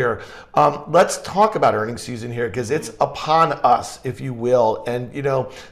here. Let's talk about earnings season here because it's upon us, if you will. And,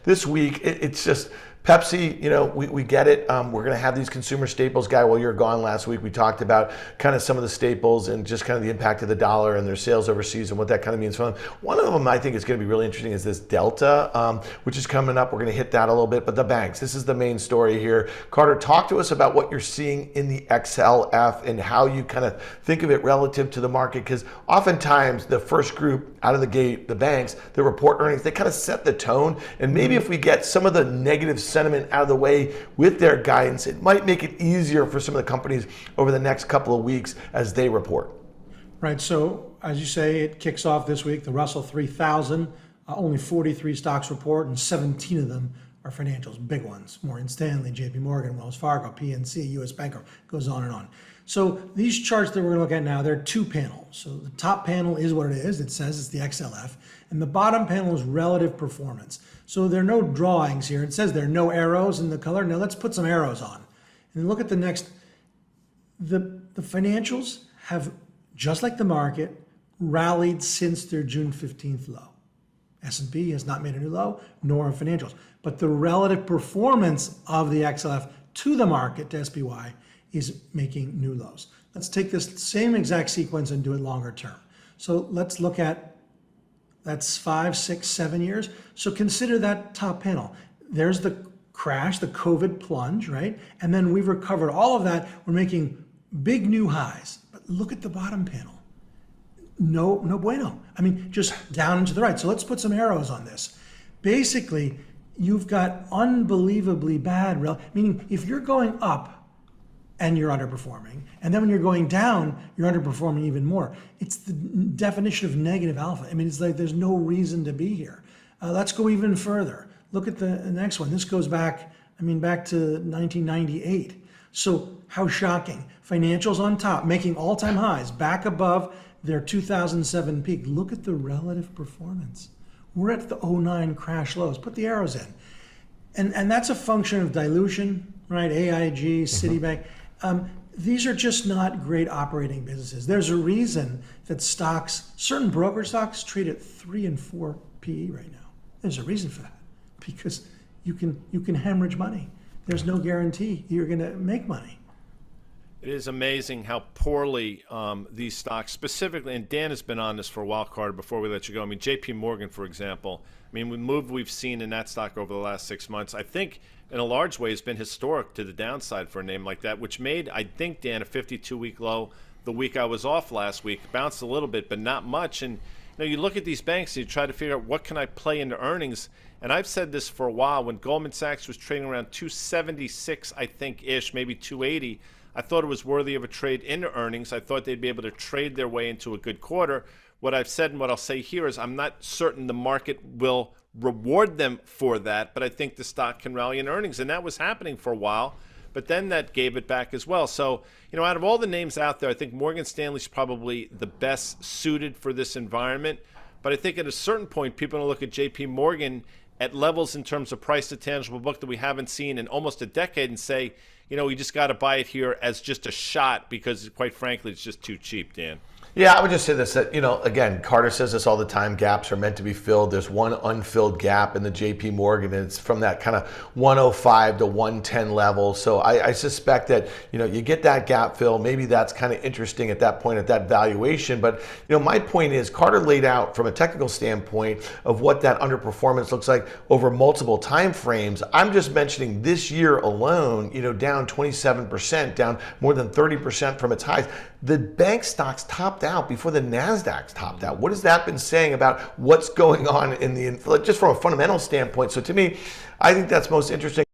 this week, it's just Pepsi, we get it. We're going to have these consumer staples. Guy, while you were gone last week, we talked about kind of some of the staples and just kind of the impact of the dollar and their sales overseas and what that kind of means for them. One of them I think is going to be really interesting is this Delta, which is coming up. We're going to hit that a little bit. But the banks, this is the main story here. Carter, talk to us about what you're seeing in the XLF and how you kind of think of it relative to the market. Because oftentimes the first group out of the gate, the banks, that report earnings, they kind of set the tone. And maybe if we get some of the negative sentiment out of the way with their guidance, it might make it easier for some of the companies over the next couple of weeks as they report. Right, so as you say, it kicks off this week, the Russell 3000, only 43 stocks report and 17 of them are financials, big ones, Morgan Stanley, JPMorgan, Wells Fargo, PNC, US Banker, goes on and on. So these charts that we're gonna look at now, they're two panels. So the top panel is what it is, it says it's the XLF, and the bottom panel is relative performance. So there are no drawings here. It says there are no arrows in the color. Now let's put some arrows on. And look at the next. The financials have, just like the market, rallied since their June 15th low. S&P has not made a new low, nor have financials. But the relative performance of the XLF to the market, to SPY, is making new lows. Let's take this same exact sequence and do it longer term. So let's look at, that's 5, 6, 7 years. So consider that top panel. There's the crash, the COVID plunge, right? And then we've recovered all of that. We're making big new highs. But look at the bottom panel. No bueno. I mean, just down and to the right. So let's put some arrows on this. Basically, you've got unbelievably bad, meaning if you're going up, and you're underperforming. And then when you're going down, you're underperforming even more. It's the definition of negative alpha. I mean, it's like there's no reason to be here. Let's go even further. Look at the next one. This goes back, back to 1998. So how shocking. Financials on top, making all-time highs, back above their 2007 peak. Look at the relative performance. We're at the '09 crash lows. Put the arrows in. And that's a function of dilution, right? AIG, Citibank. These are just not great operating businesses. There's a reason that stocks, certain broker stocks, trade at 3 and 4 PE right now. There's a reason for that, because you can hemorrhage money. There's no guarantee you're going to make money. It is amazing how poorly these stocks, specifically, and Dan has been on this for a while, Carter, before we let you go. JPMorgan, for example. The move we've seen in that stock over the last 6 months, I think, in a large way, has been historic to the downside for a name like that, which made, I think, Dan, a 52-week low the week I was off last week. Bounced a little bit, but not much. And you look at these banks and you try to figure out what can I play into earnings. And I've said this for a while. When Goldman Sachs was trading around 276, I think-ish, maybe 280, I thought it was worthy of a trade into earnings. I thought they'd be able to trade their way into a good quarter. What I've said and what I'll say here is I'm not certain the market will reward them for that, but I think the stock can rally in earnings. And that was happening for a while, but then that gave it back as well. So, out of all the names out there, I think Morgan Stanley's probably the best suited for this environment. But I think at a certain point, people are going to look at JPMorgan at levels in terms of price to tangible book that we haven't seen in almost a decade and say, we just got to buy it here as just a shot because, quite frankly, it's just too cheap, Dan. Yeah, I would just say this, that, again, Carter says this all the time, gaps are meant to be filled. There's one unfilled gap in the JPMorgan, and it's from that kind of 105 to 110 level. So I suspect that, you get that gap fill. Maybe that's kind of interesting at that point, at that valuation. But, my point is Carter laid out from a technical standpoint of what that underperformance looks like over multiple time frames. I'm just mentioning this year alone, down 27%, down more than 30% from its highs. The bank stocks topped out before the NASDAQ's topped out. What has that been saying about what's going on in just from a fundamental standpoint? So to me, I think that's most interesting.